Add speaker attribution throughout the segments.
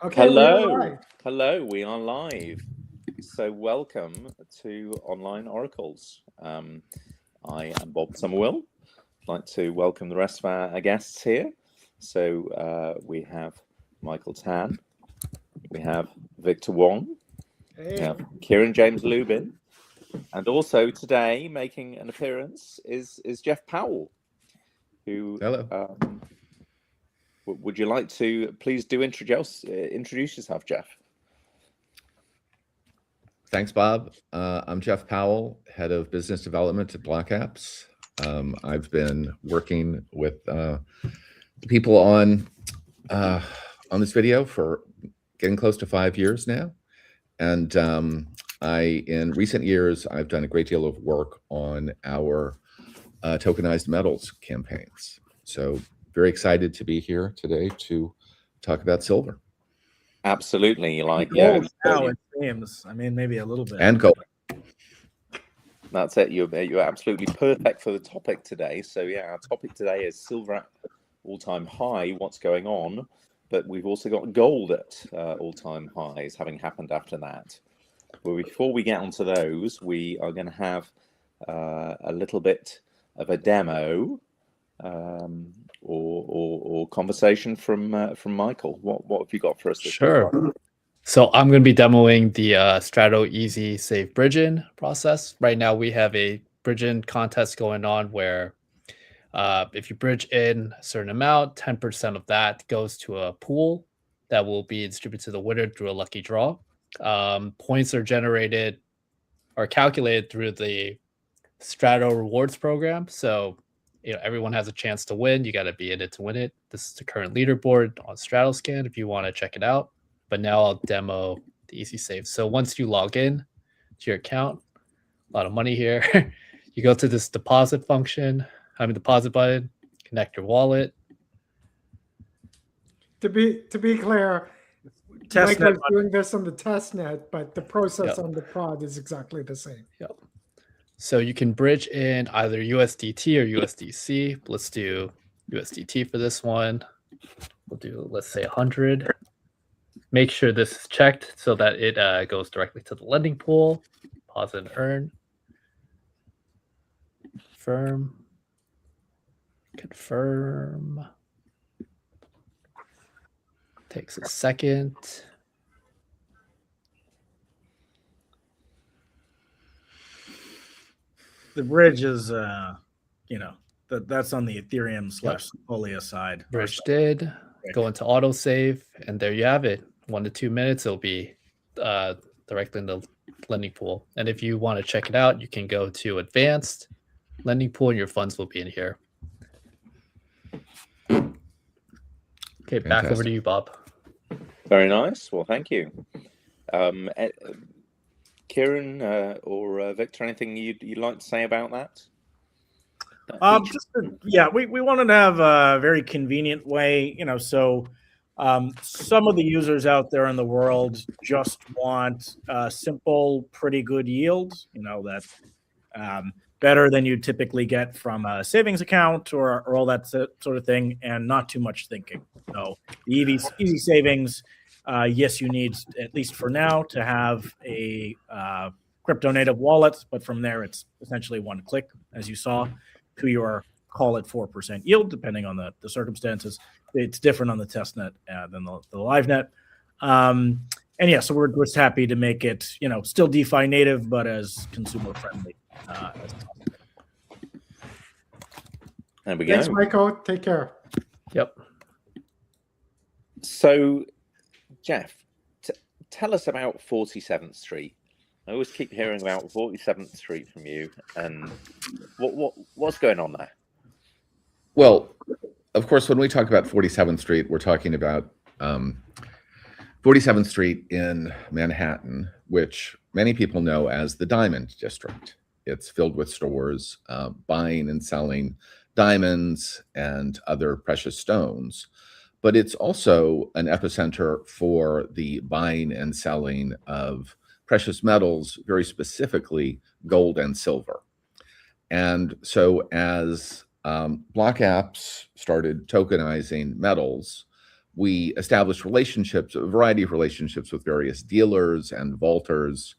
Speaker 1: Okay, we are
Speaker 2: Hello,
Speaker 1: live.
Speaker 2: hello, we are live. So, welcome to Online Oracles. I am Bob Summerwill. I'd like to welcome the rest of our guests here. So, we have Michael Tan, we have Victor Wong, we
Speaker 1: Hey,
Speaker 2: have Kieran James Lubin, and also today making an appearance is Jeff Powell, who
Speaker 3: Hello.
Speaker 2: would you like to please do introduce yourself, Jeff?
Speaker 3: Thanks, Bob. I'm Jeff Powell, head of business development at Block Apps. I've been working with the people on this video for getting close to 5 years now, and in recent years I've done a great deal of work on our tokenized metals campaigns. So very excited to be here today to talk about silver.
Speaker 2: Absolutely,
Speaker 4: Gold now it seems. I mean, maybe a little bit.
Speaker 3: And gold.
Speaker 2: That's it. You're absolutely perfect for the topic today. So yeah, our topic today is silver at all-time high. What's going on? But we've also got gold at all-time highs, having happened after that. Well, before we get onto those, we are going to have a little bit of a demo or conversation from Michael. What have you got for us?
Speaker 5: Sure. So I'm going to be demoing the Strato Easy Save Bridging process. Right now we have a bridging contest going on where if you bridge in a certain amount, 10% of that goes to a pool that will be distributed to the winner through a lucky draw. Points are generated or calculated through the Strato Rewards program. So everyone has a chance to win. You got to be in it to win it. This is the current leaderboard on StratoScan if you want to check it out. But now I'll demo the Easy Save. So once you log in to your account, a lot of money here. You go to this deposit function, deposit button, connect your wallet.
Speaker 1: to be clear, Michael's doing this on the test net, but the process on the prod is exactly the same.
Speaker 5: Yep. So you can bridge in either USDT or USDC. Let's do USDT for this one. We'll do, let's say, 100. Make sure this is checked so that it goes directly to the lending pool. Deposit and earn. Confirm. Takes a second.
Speaker 4: The bridge is, that's on the Ethereum / Solia side.
Speaker 5: Bridge did. Go into autosave, and there you have it. 1 to 2 minutes, it'll be directly in the lending pool. And if you want to check it out, you can go to advanced lending pool, and your funds will be in here. Okay, back over to you, Bob.
Speaker 2: Very nice. Well, thank you. Kieran or Victor, anything you'd like to say about that?
Speaker 4: We wanted to have a very convenient way, so some of the users out there in the world just want simple, pretty good yields, that better than you typically get from a savings account or all that sort of thing, and not too much thinking. So the easy savings, yes, you need, at least for now, to have a crypto native wallet, but from there it's essentially one click, as you saw, to your, call it 4% yield, depending on the circumstances. It's different on the testnet than the live net. So we're just happy to make it, still DeFi native, but as consumer friendly as possible.
Speaker 2: There we go.
Speaker 1: Thanks, Michael. Take care.
Speaker 5: Yep.
Speaker 2: So, Jeff, tell us about 47th Street. I always keep hearing about 47th Street from you, and what's going on there?
Speaker 3: Well, of course, when we talk about 47th Street, we're talking about 47th Street in Manhattan, which many people know as the Diamond District. It's filled with stores buying and selling diamonds and other precious stones. But it's also an epicenter for the buying and selling of precious metals, very specifically gold and silver. And so as Block Apps started tokenizing metals, we established relationships, a variety of relationships with various dealers and vaulters,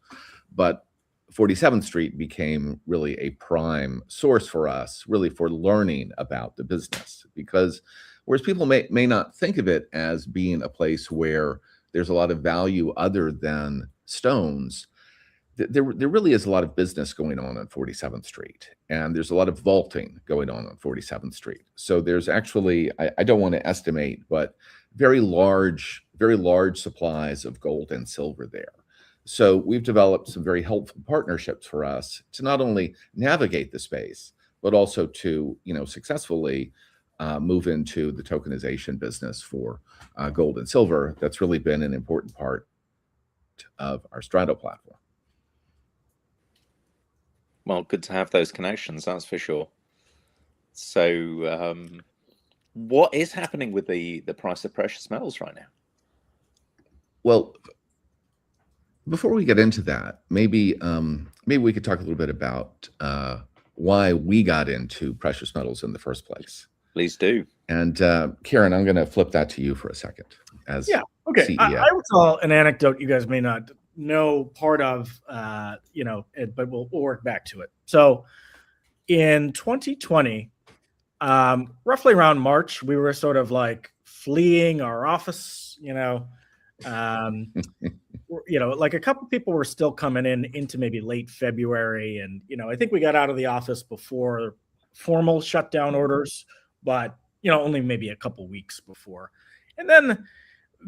Speaker 3: but 47th Street became really a prime source for us, really for learning about the business. Because whereas people may not think of it as being a place where there's a lot of value other than stones, there really is a lot of business going on 47th Street, and there's a lot of vaulting going on 47th Street. So there's actually, I don't want to estimate, but very large supplies of gold and silver there. So we've developed some very helpful partnerships for us to not only navigate the space, but also to, successfully move into the tokenization business for gold and silver. That's really been an important part of our Strato platform.
Speaker 2: Well, good to have those connections, that's for sure. So what is happening with the price of precious metals right now?
Speaker 3: Well, before we get into that, maybe we could talk a little bit about why we got into precious metals in the first place.
Speaker 2: Please do.
Speaker 3: And Karen, I'm going to flip that to you for a second. As
Speaker 4: okay.
Speaker 3: CEO.
Speaker 4: I will tell an anecdote you guys may not know part of, but we'll work back to it. So in 2020, roughly around March, we were sort of like fleeing our office, like a couple people were still coming into maybe late February. And, I think we got out of the office before formal shutdown orders, but, only maybe a couple weeks before. And then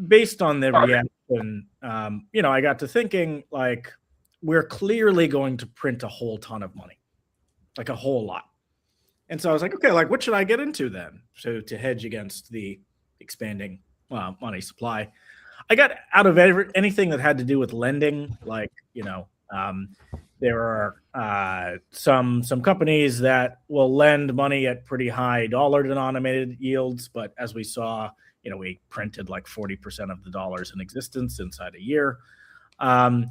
Speaker 4: based on the reaction, I got to thinking, like, we're clearly going to print a whole ton of money, like a whole lot. And so I was like, okay, like, what should I get into then? So to hedge against the expanding money supply, I got out of anything that had to do with lending. Like, there are some companies that will lend money at pretty high dollar denominated yields. But as we saw, we printed like 40% of the dollars in existence inside a year. Got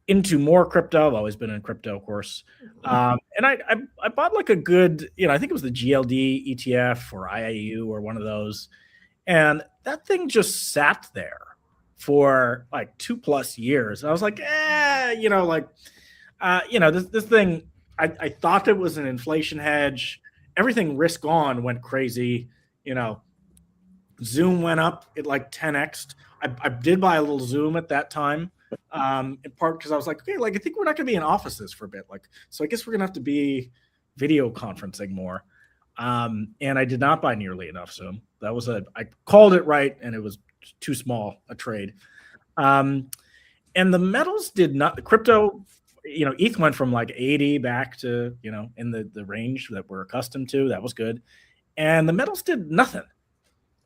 Speaker 4: into more crypto. I've always been in crypto, of course. And I bought like a good, I think it was the GLD ETF or IIU or one of those. And that thing just sat there for like 2+ years. And I was like, this thing, I thought it was an inflation hedge. Everything risk on went crazy. Zoom went up at like 10x. I did buy a little Zoom at that time, in part because I was like, okay, like I think we're not going to be in offices for a bit, like, so I guess we're going to have to be video conferencing more. And I did not buy nearly enough Zoom. I called it right, and it was too small a trade. And the metals did not. The crypto, ETH went from like 80 back to in the range that we're accustomed to. That was good, and the metals did nothing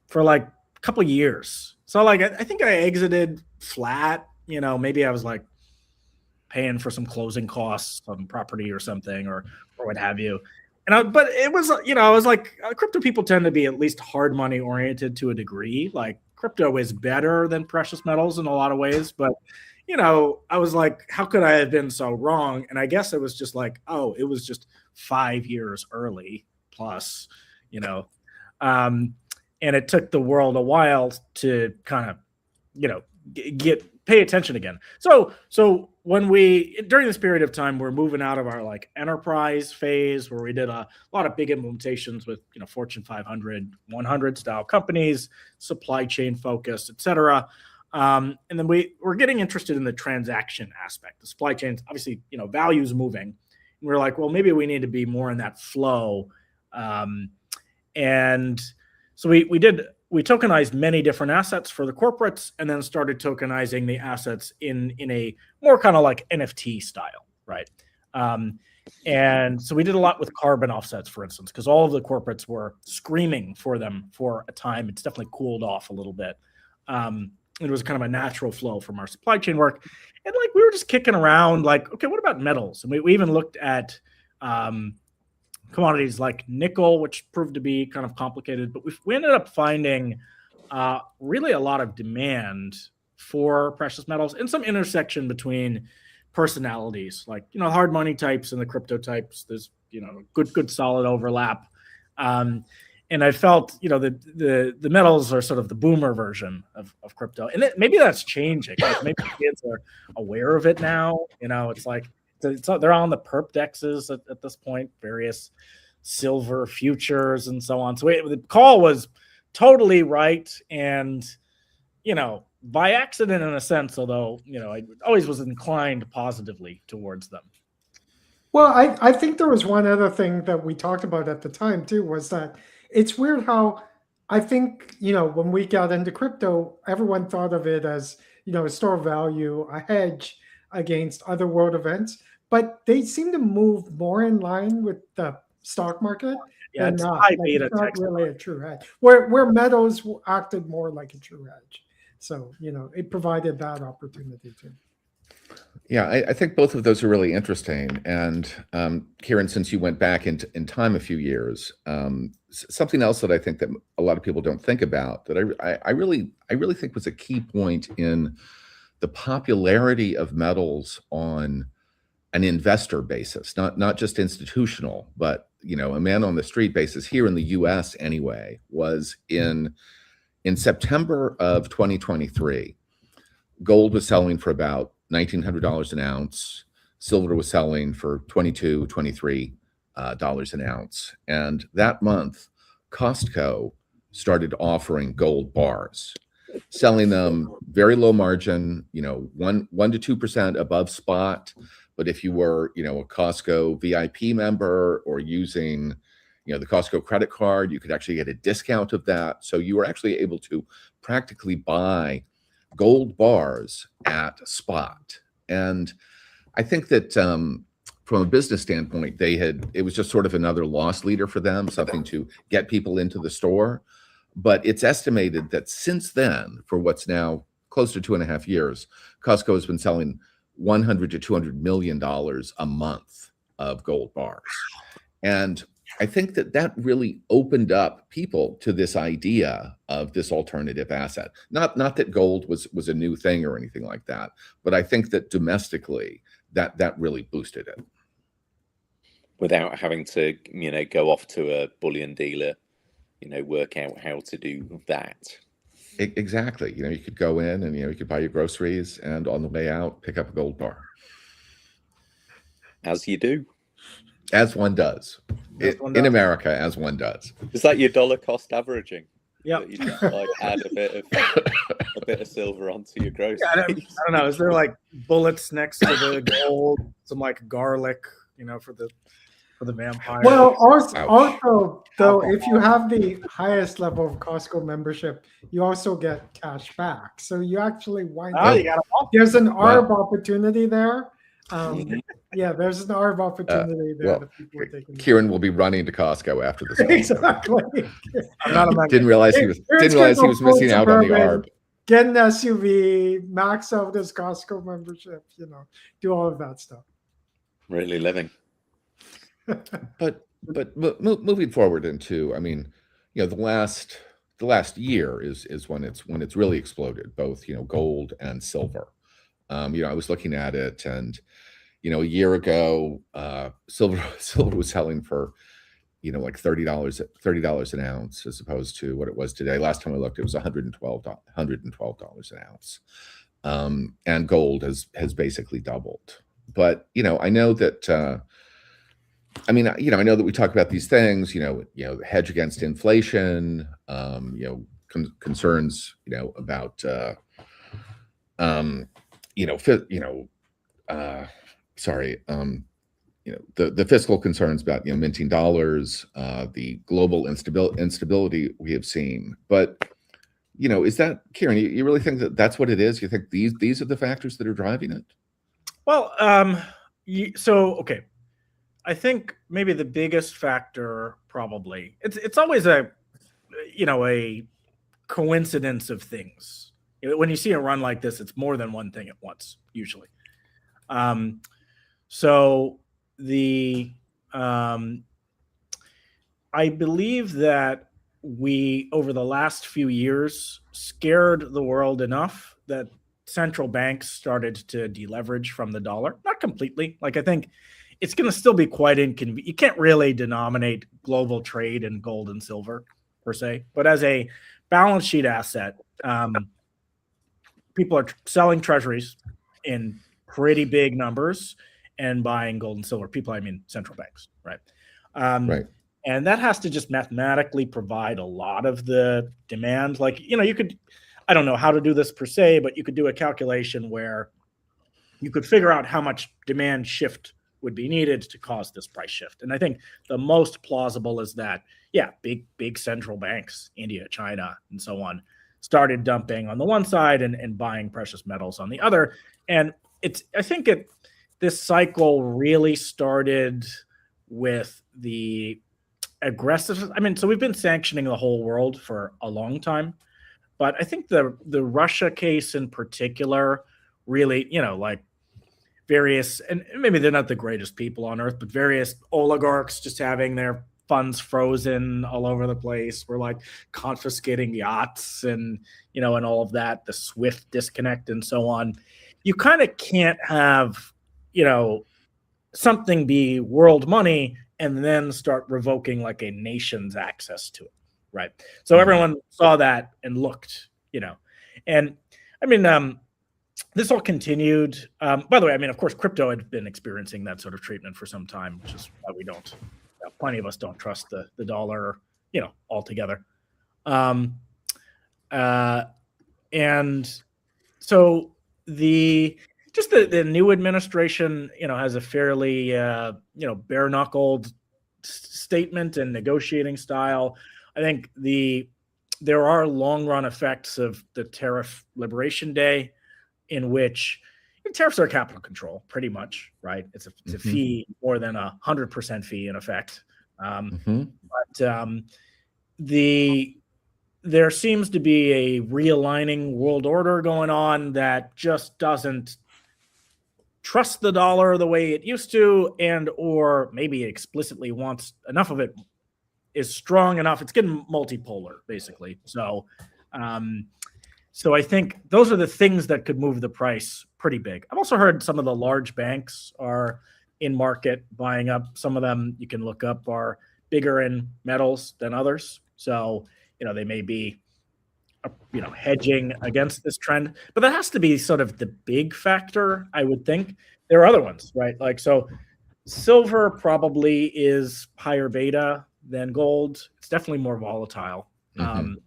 Speaker 4: for like a couple years. So like I think I exited flat. Maybe I was like paying for some closing costs on property or something or what have you. But it was, I was like, crypto people tend to be at least hard money oriented to a degree. Like crypto is better than precious metals in a lot of ways. But, I was like, how could I have been so wrong? And I guess it was just like, oh, it was just 5 years early plus, and it took the world a while to kind of, pay attention again. So when during this period of time, we're moving out of our like enterprise phase where we did a lot of big implementations with, Fortune 500, 100 style companies, supply chain focused, et cetera. And then we're getting interested in the transaction aspect. The supply chains, obviously, values moving. And we're like, well, maybe we need to be more in that flow. And so we tokenized many different assets for the corporates, and then started tokenizing the assets in a more kind of like NFT style, right? And so we did a lot with carbon offsets, for instance, because all of the corporates were screaming for them for a time. It's definitely cooled off a little bit. It was kind of a natural flow from our supply chain work. And like we were just kicking around like, okay, what about metals? And we even looked at commodities like nickel, which proved to be kind of complicated, but we ended up finding really a lot of demand for precious metals and some intersection between personalities, like, hard money types and the crypto types. There's, good solid overlap. And and I felt, the metals are sort of the boomer version of crypto, and maybe that's changing. Like maybe kids are aware of it now. It's like they're on the perp dexes at this point, various silver futures and so on. So the call was totally right, and by accident in a sense, although I always was inclined positively towards them.
Speaker 1: Well, I think there was one other thing that we talked about at the time too, was that it's weird how I think, when we got into crypto, everyone thought of it as, a store of value, a hedge against other world events, but they seem to move more in line with the stock market.
Speaker 4: Yeah,
Speaker 1: than
Speaker 4: it's
Speaker 1: not.
Speaker 4: high
Speaker 1: Like,
Speaker 4: beta
Speaker 1: it's not
Speaker 4: tech
Speaker 1: really a true hedge. Where metals acted more like a true hedge. So, it provided that opportunity too.
Speaker 3: Yeah, I think both of those are really interesting. And Kieran, since you went back in time a few years, something else that I think that a lot of people don't think about that I really think was a key point in the popularity of metals on an investor basis, not just institutional, but a man on the street basis here in the U.S. anyway, was in September of 2023. Gold was selling for about $1,900 an ounce. Silver was selling for $22, $23 an ounce. And that month, Costco started offering gold bars, selling them very low margin, 1% to 2% above spot. But if you were, a Costco VIP member or using, the Costco credit card, you could actually get a discount of that. So you were actually able to practically buy gold bars at spot. And I think that from a business standpoint, it was just sort of another loss leader for them, something to get people into the store. But it's estimated that since then, for what's now close to 2.5 years, Costco has been selling $100 to $200 million a month of gold bars. And I think that really opened up people to this idea of this alternative asset. Not that gold was a new thing or anything like that, but I think that domestically that really boosted it.
Speaker 2: Without having to, go off to a bullion dealer, work out how to do that.
Speaker 3: Exactly. You could go in and, you could buy your groceries and on the way out, pick up a gold bar.
Speaker 2: As you do.
Speaker 3: As one does. In America, as one does.
Speaker 2: Is that your dollar cost averaging?
Speaker 4: Yeah.
Speaker 2: You just add a bit of silver onto your groceries.
Speaker 4: Yeah, I don't know. Is there like bullets next to the gold? Some like garlic, for the vampire.
Speaker 1: Well, also though, if you have the highest level of Costco membership, you also get cash back. So you actually wind up. There's an ARB opportunity there. Yeah, there's an ARB opportunity there. That people are taking.
Speaker 3: Kieran will be running to Costco after this.
Speaker 1: Exactly.
Speaker 3: Didn't realize he was missing out on the ARB.
Speaker 1: Get an SUV, max out his Costco membership. Do all of that stuff.
Speaker 2: Really living.
Speaker 3: But moving forward into, the last year is when it's really exploded, both gold and silver. I was looking at it, and a year ago, silver was selling for like $30 an ounce, as opposed to what it was today. Last time I looked, it was $112 an ounce, and gold has basically doubled. But I know that. I know that we talk about these things, hedge against inflation, concerns, about, the fiscal concerns about, minting dollars, the global instability we have seen. But, is that, Kieran, you really think that that's what it is? You think these are the factors that are driving it?
Speaker 4: Well, okay. I think maybe the biggest factor, probably, it's always a coincidence of things. When you see a run like this, it's more than one thing at once, usually. So I believe that we, over the last few years, scared the world enough that central banks started to deleverage from the dollar. Not completely. I think it's going to still be quite inconvenient. You can't really denominate global trade in gold and silver. per se, but as a balance sheet asset, people are selling treasuries in pretty big numbers and buying gold and silver. People, I mean central banks, right?
Speaker 3: Right.
Speaker 4: And that has to just mathematically provide a lot of the demand. Like, you could, I don't know how to do this per se, but you could do a calculation where you could figure out how much demand shift would be needed to cause this price shift. And I think the most plausible is that, yeah, big central banks, India, China, and so on, started dumping on the one side and buying precious metals on the other. And I think this cycle really started with the aggressive. I mean, so we've been sanctioning the whole world for a long time, but I think the Russia case in particular really, like various, and maybe they're not the greatest people on earth, but various oligarchs just having their funds frozen all over the place. We're like confiscating yachts and all of that, the SWIFT disconnect and so on. You kind of can't have, something be world money and then start revoking like a nation's access to it, right? So everyone saw that and looked, and I mean, this all continued. By the way, I mean, of course, crypto had been experiencing that sort of treatment for some time, which is why we don't. Plenty of us don't trust the dollar, altogether. And so the new administration, has a fairly, bare knuckled statement and negotiating style. I think there are long run effects of the Tariff Liberation Day, in which tariffs are capital control, pretty much, right? It's a fee, more than 100% fee in effect. But there seems to be a realigning world order going on that just doesn't trust the dollar the way it used to, and or maybe explicitly wants enough of it is strong enough. It's getting multipolar, basically. So I think those are the things that could move the price pretty big. I've also heard some of the large banks are in market buying up. Some of them you can look up are bigger in metals than others. So, they may be, hedging against this trend, but that has to be sort of the big factor, I would think. There are other ones, right? Like, so silver probably is higher beta than gold. It's definitely more volatile. And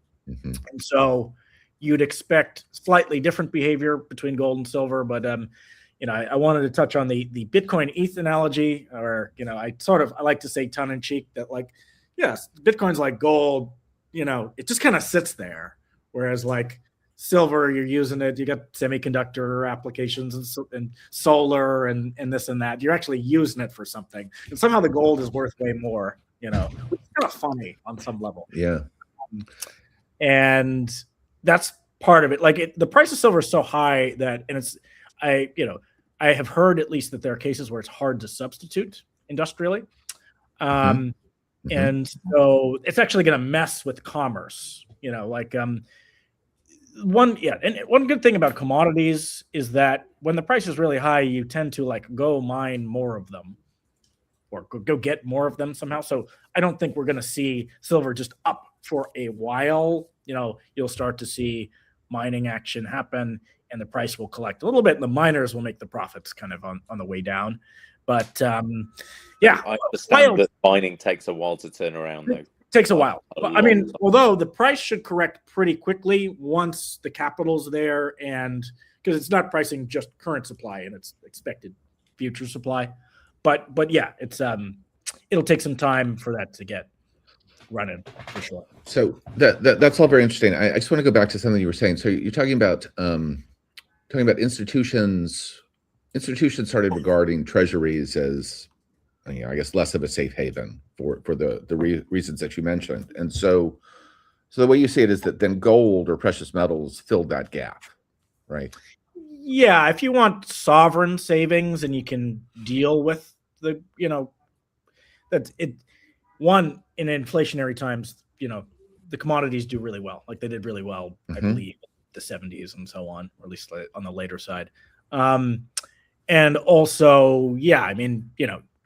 Speaker 4: so you'd expect slightly different behavior between gold and silver, but I wanted to touch on the Bitcoin ETH analogy, or I like to say tongue in cheek that, like, yes, Bitcoin's like gold, it just kind of sits there, whereas like silver, you're using it, you got semiconductor applications and solar and this and that. You're actually using it for something, and somehow the gold is worth way more, which is kind of funny on some level.
Speaker 3: Yeah,
Speaker 4: and that's part of it. Like, the price of silver is so high that, and it's, I have heard at least that there are cases where it's hard to substitute industrially. And so it's actually going to mess with commerce, one good thing about commodities is that when the price is really high, you tend to like go mine more of them or go get more of them somehow. So I don't think we're going to see silver just up for a while. You'll start to see mining action happen and the price will collect a little bit and the miners will make the profits kind of on the way down. But yeah,
Speaker 2: I understand that mining takes a while to turn around, though.
Speaker 4: It takes a while. But, I mean, although the price should correct pretty quickly once the capital's there, and because it's not pricing just current supply and it's expected future supply. But yeah, it's it'll take some time for that to get running for sure.
Speaker 3: So that's all very interesting. I just want to go back to something you were saying. So you're talking about institutions. Institutions started regarding treasuries as, I guess, less of a safe haven for the reasons that you mentioned. And so the way you see it is that then gold or precious metals filled that gap, right?
Speaker 4: Yeah, if you want sovereign savings and you can deal with the, that's it. One, in inflationary times, the commodities do really well. Like, they did really well, I believe, the 70s and so on, or at least on the later side. And also, yeah, I mean,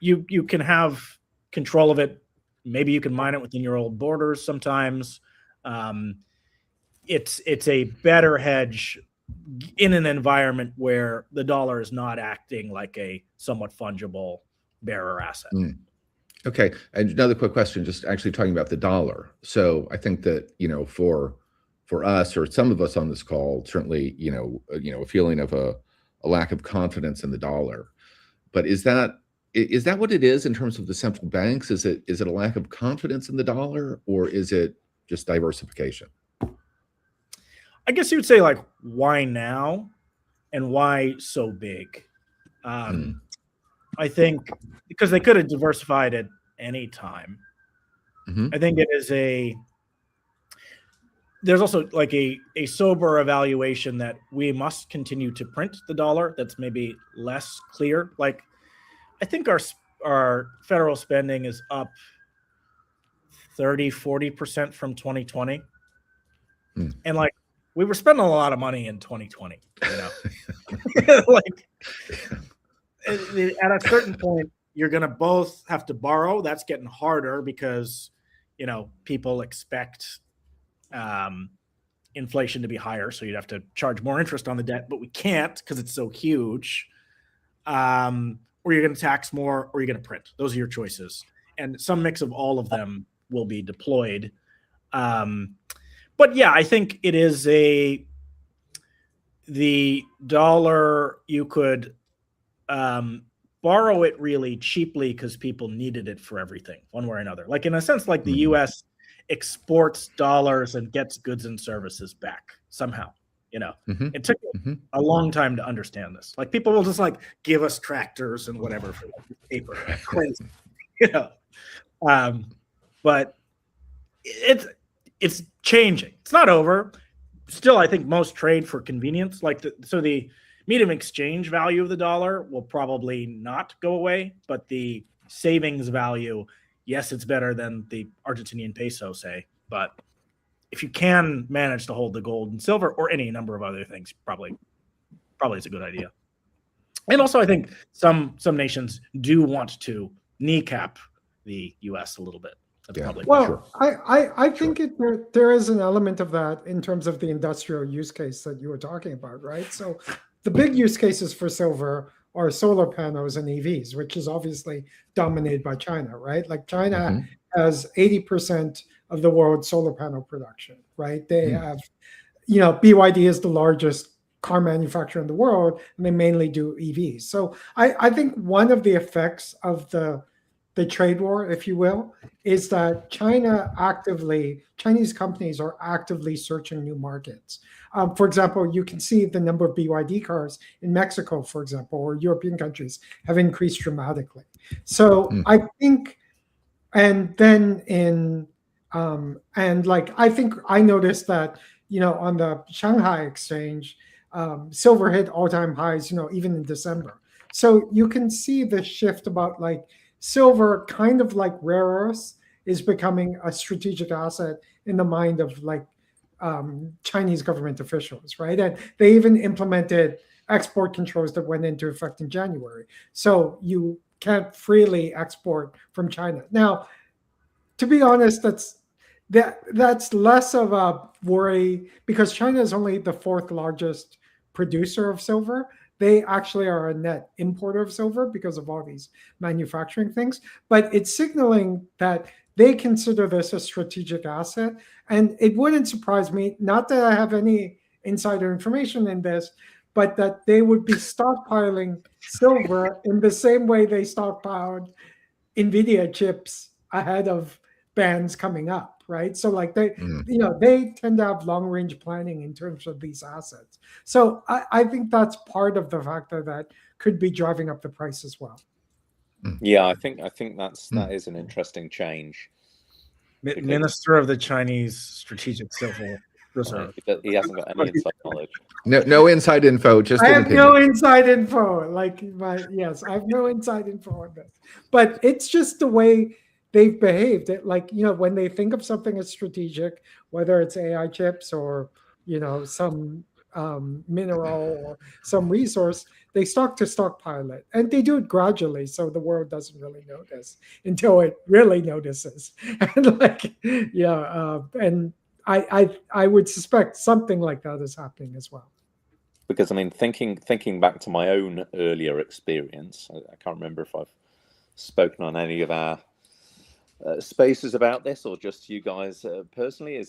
Speaker 4: you can have control of it. Maybe you can mine it within your old borders sometimes. It's a better hedge in an environment where the dollar is not acting like a somewhat fungible bearer asset.
Speaker 3: Okay, and another quick question, just actually talking about the dollar. So I think that, for us or some of us on this call, certainly, a feeling of a lack of confidence in the dollar. But is that what it is in terms of the central banks? Is it a lack of confidence in the dollar, or is it just diversification?
Speaker 4: I guess you would say, like, why now and why so big? I think because they could have diversified at any time. I think it is there's also like a sober evaluation that we must continue to print the dollar. That's maybe less clear. Like, I think our federal spending is up 40% from 2020. And like, we were spending a lot of money in 2020, like at a certain point, you're going to both have to borrow. That's getting harder because, people expect inflation to be higher. So you'd have to charge more interest on the debt, but we can't because it's so huge. Or you're going to tax more, or you're going to print. Those are your choices. And some mix of all of them will be deployed. But yeah, I think it is the dollar, you could borrow it really cheaply because people needed it for everything, one way or another. Like, in a sense, like the U.S. exports dollars and gets goods and services back somehow. It took a long time to understand this. Like, people will just like give us tractors and whatever for paper, crazy, but it's changing. It's not over. Still, I think most trade for convenience. Like, the medium exchange value of the dollar will probably not go away, but the savings value, yes, it's better than the Argentinian peso, say, but if you can manage to hold the gold and silver or any number of other things, probably it's a good idea. And also, I think some nations do want to kneecap the U.S. a little bit. That's probably
Speaker 1: sure. I think there is an element of that in terms of the industrial use case that you were talking about, right? So the big use cases for silver are solar panels and EVs, which is obviously dominated by China, right? Like, China has 80% of the world's solar panel production, right? They have, BYD is the largest car manufacturer in the world, and they mainly do EVs. So I think one of the effects of the trade war, if you will, is that Chinese companies are actively searching new markets. For example, you can see the number of BYD cars in Mexico, for example, or European countries have increased dramatically. So I think, and then I think I noticed that, on the Shanghai exchange, silver hit all-time highs, even in December. So you can see the shift about, like, silver, kind of like rare earths, is becoming a strategic asset in the mind of, like, Chinese government officials, right? And they even implemented export controls that went into effect in January. So you can't freely export from China. Now, to be honest, that's less of a worry because China is only the fourth largest producer of silver. They actually are a net importer of silver because of all these manufacturing things. But it's signaling that they consider this a strategic asset. And it wouldn't surprise me, not that I have any insider information in this, but that they would be stockpiling silver in the same way they stockpiled NVIDIA chips ahead of bans coming up, right? So, like, they tend to have long range planning in terms of these assets. So I think that's part of the factor that could be driving up the price as well.
Speaker 2: Yeah, I think that is an interesting change.
Speaker 4: Minister of the Chinese Strategic Silver Reserve.
Speaker 2: He hasn't got any inside knowledge.
Speaker 3: No inside info. Just
Speaker 1: I have no inside info. I have no inside info on this. But it's just the way they've behaved. When they think of something as strategic, whether it's AI chips or some mineral or some resource, they stockpile it, and they do it gradually, so the world doesn't really notice until it really notices. And and I would suspect something like that is happening as well.
Speaker 2: Because I mean, thinking back to my own earlier experience, I can't remember if I've spoken on any of our spaces about this or just you guys personally.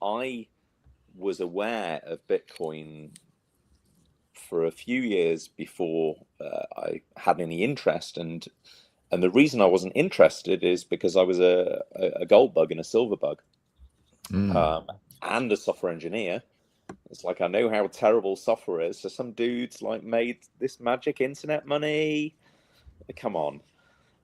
Speaker 2: I was aware of Bitcoin for a few years before I had any interest, and the reason I wasn't interested is because I was a gold bug and a silver bug, and a software engineer. It's like, I know how terrible software is. So some dudes like made this magic internet money. Come on.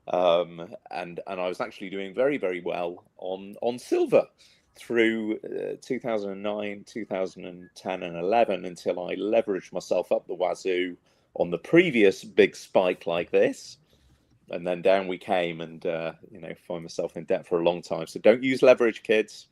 Speaker 2: And I was actually doing very, very well on silver through 2009, 2010 and 11 until I leveraged myself up the wazoo on the previous big spike like this. And then down we came and, find myself in debt for a long time. So don't use leverage, kids.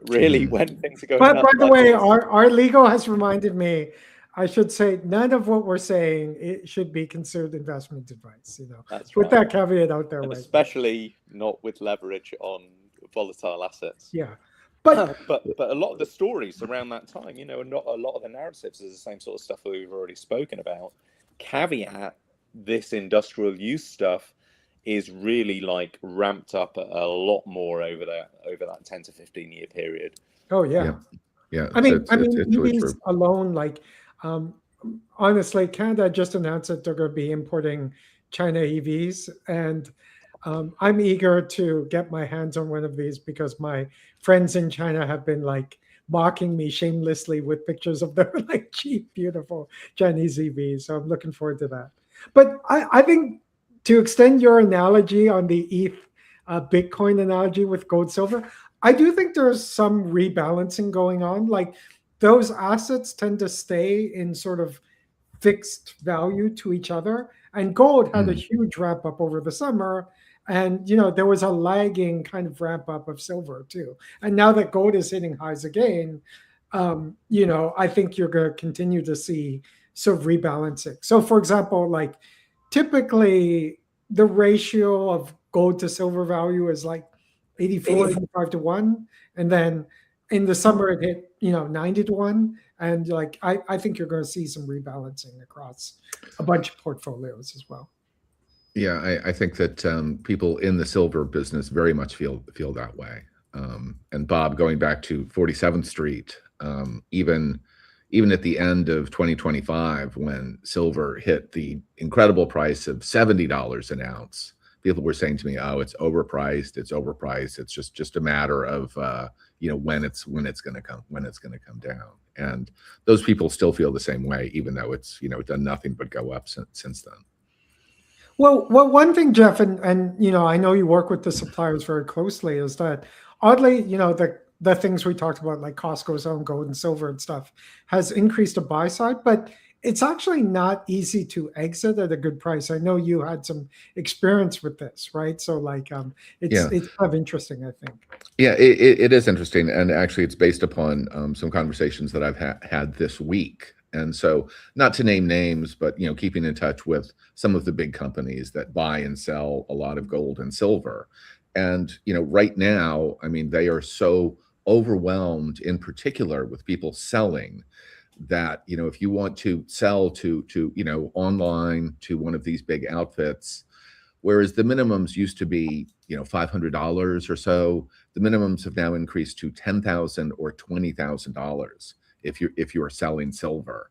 Speaker 2: Really, when things are going
Speaker 1: But
Speaker 2: up.
Speaker 1: by the way, our legal has reminded me, I should say none of what we're saying it should be considered investment advice.
Speaker 2: That's
Speaker 1: put
Speaker 2: right.
Speaker 1: that caveat out there,
Speaker 2: And
Speaker 1: right?
Speaker 2: especially not with leverage on volatile assets.
Speaker 1: Yeah,
Speaker 2: but a lot of the stories around that time, not a lot of the narratives is the same sort of stuff that we've already spoken about. Caveat: this industrial use stuff is really like ramped up a lot more over that 10 to 15 year period.
Speaker 1: Oh yeah.
Speaker 3: Yeah.
Speaker 1: I mean,
Speaker 3: it's really
Speaker 1: EVs
Speaker 3: true.
Speaker 1: alone, like, honestly, Canada just announced that they're going to be importing China EVs, and I'm eager to get my hands on one of these because my friends in China have been like mocking me shamelessly with pictures of their like cheap, beautiful Chinese EVs. So I'm looking forward to that. But I think, to extend your analogy on the ETH Bitcoin analogy with gold, silver, I do think there's some rebalancing going on. Like, those assets tend to stay in sort of fixed value to each other. And gold had a huge ramp up over the summer. And, there was a lagging kind of ramp up of silver too. And now that gold is hitting highs again, I think you're going to continue to see sort of rebalancing. So, for example, like, typically the ratio of gold to silver value is like 84, 85 to 1. And then in the summer it hit, 90 to 1. And like, I think you're going to see some rebalancing across a bunch of portfolios as well.
Speaker 3: Yeah, I think that people in the silver business very much feel that way. And Bob, going back to 47th Street, even at the end of 2025, when silver hit the incredible price of $70 an ounce, people were saying to me, "Oh, it's overpriced. It's overpriced. It's just a matter of when it's going to come down." And those people still feel the same way, even though it's done nothing but go up since then.
Speaker 1: Well, one thing, Jeff, and I know you work with the suppliers very closely, is that oddly, the things we talked about, like Costco's own gold and silver and stuff, has increased the buy side, but it's actually not easy to exit at a good price. I know you had some experience with this, right? So like, it's kind of interesting, I think.
Speaker 3: Yeah, it is interesting. And actually it's based upon some conversations that I've had this week. And so, not to name names, but keeping in touch with some of the big companies that buy and sell a lot of gold and silver. And right now, I mean, they are so overwhelmed, in particular with people selling, that if you want to sell to online to one of these big outfits, whereas the minimums used to be $500 or so, the minimums have now increased to $10,000 or $20,000 if you are selling silver.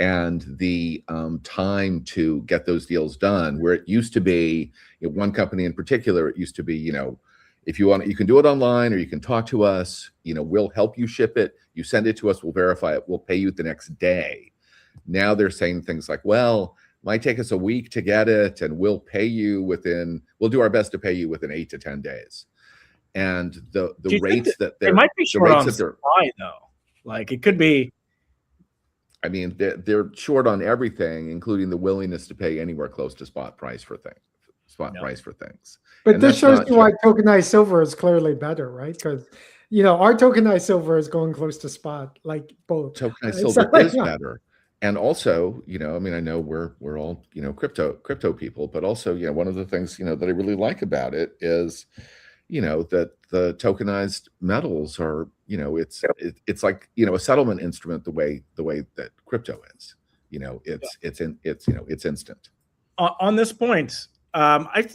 Speaker 3: And the time to get those deals done, where it used to be, one company in particular, it used to be, if you want, you can do it online, or you can talk to us, we'll help you ship it. You send it to us, we'll verify it, we'll pay you the next day. Now they're saying things like, well, it might take us a week to get it, and we'll do our best to pay you within 8 to 10 days. And the rates that
Speaker 4: they might be short on supply, though. Like, it could be.
Speaker 3: I mean, they're short on everything, including the willingness to pay anywhere close to spot price for things.
Speaker 1: But this shows you why tokenized silver is clearly better, right? Because our tokenized silver is going close to spot, like both.
Speaker 3: Tokenized silver is better. And also, I mean, I know we're all crypto people, but also, one of the things that I really like about it is that the tokenized metals are, it's like, a settlement instrument the way that crypto is. It's instant.
Speaker 4: On this point, I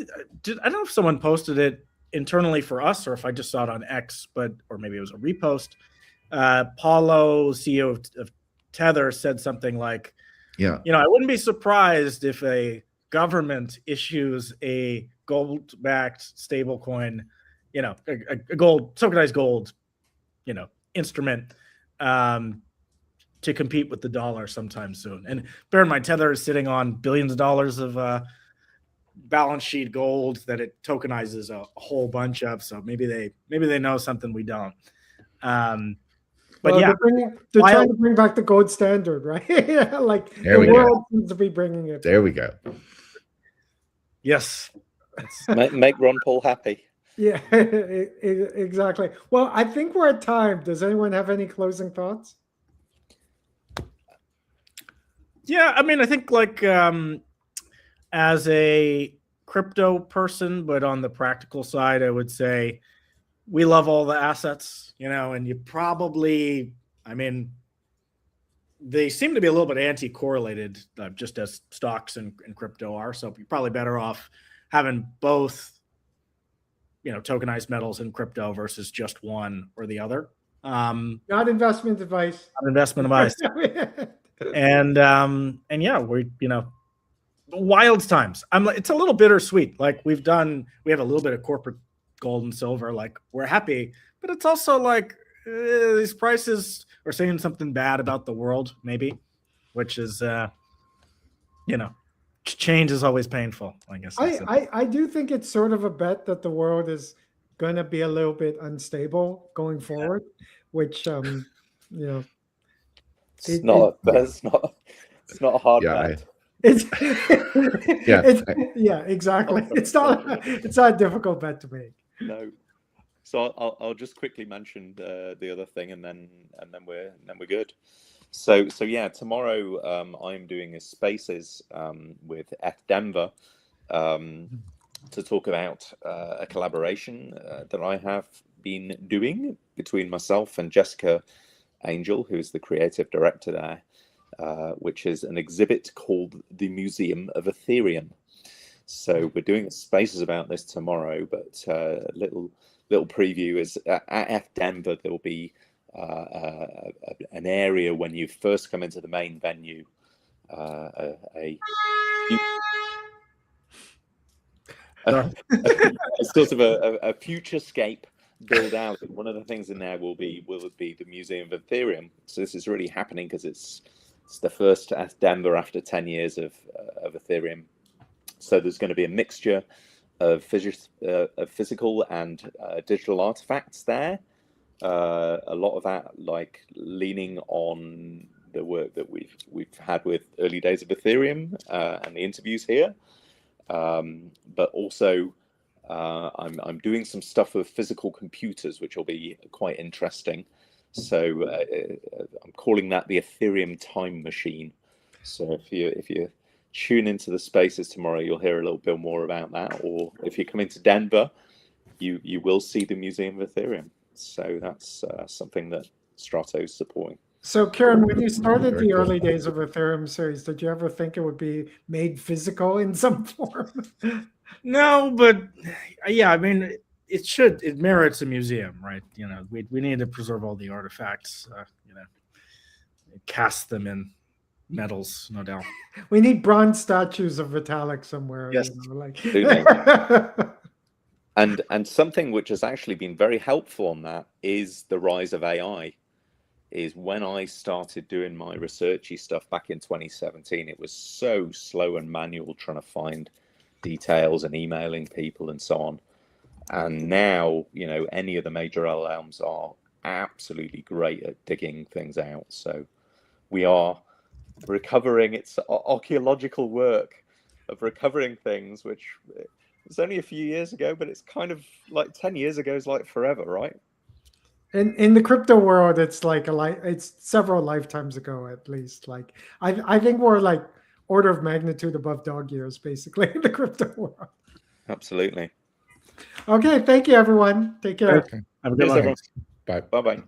Speaker 4: don't know if someone posted it internally for us or if I just saw it on X, or maybe it was a repost. Paulo, CEO of Tether, said something like,
Speaker 3: Yeah,
Speaker 4: I wouldn't be surprised if a government issues a gold-backed stablecoin, a tokenized gold, instrument to compete with the dollar sometime soon. And bear in mind, Tether is sitting on billions of dollars of balance sheet gold that it tokenizes a whole bunch of. So maybe they know something we don't. But yeah,
Speaker 1: they're trying to bring back the gold standard, right? Like
Speaker 3: there
Speaker 1: the world seems to be bringing it.
Speaker 3: There we go.
Speaker 4: Yes.
Speaker 2: Make Ron Paul happy.
Speaker 1: Yeah, exactly. Well, I think we're at time. Does anyone have any closing thoughts?
Speaker 4: Yeah, I mean, I think like as a crypto person, but on the practical side, I would say we love all the assets, and you probably, I mean, they seem to be a little bit anti-correlated, just as stocks and crypto are. So you're probably better off having both, tokenized metals and crypto versus just one or the other.
Speaker 1: Not investment advice.
Speaker 4: Not investment advice. And yeah, we wild times. It's a little bittersweet. Like we have a little bit of corporate gold and silver. Like we're happy, but it's also like these prices are saying something bad about the world, maybe, which is change is always painful. I guess
Speaker 1: I do think it's sort of a bet that the world is going to be a little bit unstable going forward, which
Speaker 2: it's not a hard bet.
Speaker 1: Exactly. It's not a difficult bet to make.
Speaker 2: No. So I'll just quickly mention the other thing, and then we're good. So yeah, tomorrow I'm doing a Spaces with Denver to talk about a collaboration that I have been doing between myself and Jessica Angel, who is the creative director there, which is an exhibit called the Museum of Ethereum. So we're doing Spaces about this tomorrow, but a little preview is at Denver. There will be an area when you first come into the main venue, a sort of a futurescape build out. One of the things in there will be the Museum of Ethereum. So this is really happening because it's the first at Denver after 10 years of Ethereum. So there's going to be a mixture of physical and digital artifacts there. A lot of that, like leaning on the work that we've had with early days of Ethereum and the interviews here, but also I'm doing some stuff with physical computers, which will be quite interesting. So I'm calling that the Ethereum time machine. So if you tune into the Spaces tomorrow, you'll hear a little bit more about that. Or if you come into Denver, you will see the Museum of Ethereum. So that's something that Strato's supporting.
Speaker 1: So, Kieran, when you started the early days of Ethereum series, did you ever think it would be made physical in some form?
Speaker 4: No, but yeah, I mean, it merits a museum, right? We need to preserve all the artifacts, cast them in metals, no doubt.
Speaker 1: We need bronze statues of Vitalik somewhere.
Speaker 2: Yes, and something which has actually been very helpful on that is the rise of AI. Is when I started doing my researchy stuff back in 2017, it was so slow and manual trying to find details and emailing people and so on. And now, any of the major LLMs are absolutely great at digging things out. So we are recovering. It's archaeological work of recovering things, which it's only a few years ago, but it's kind of like 10 years ago is like forever, right?
Speaker 1: In the crypto world, it's like it's several lifetimes ago at least. Like I think we're like order of magnitude above dog years, basically, in the crypto world.
Speaker 2: Absolutely.
Speaker 1: Okay, thank you, everyone. Take care.
Speaker 3: Okay.
Speaker 4: Have a good
Speaker 2: Cheers,
Speaker 4: one.
Speaker 2: everyone.
Speaker 3: Bye.
Speaker 2: Bye bye.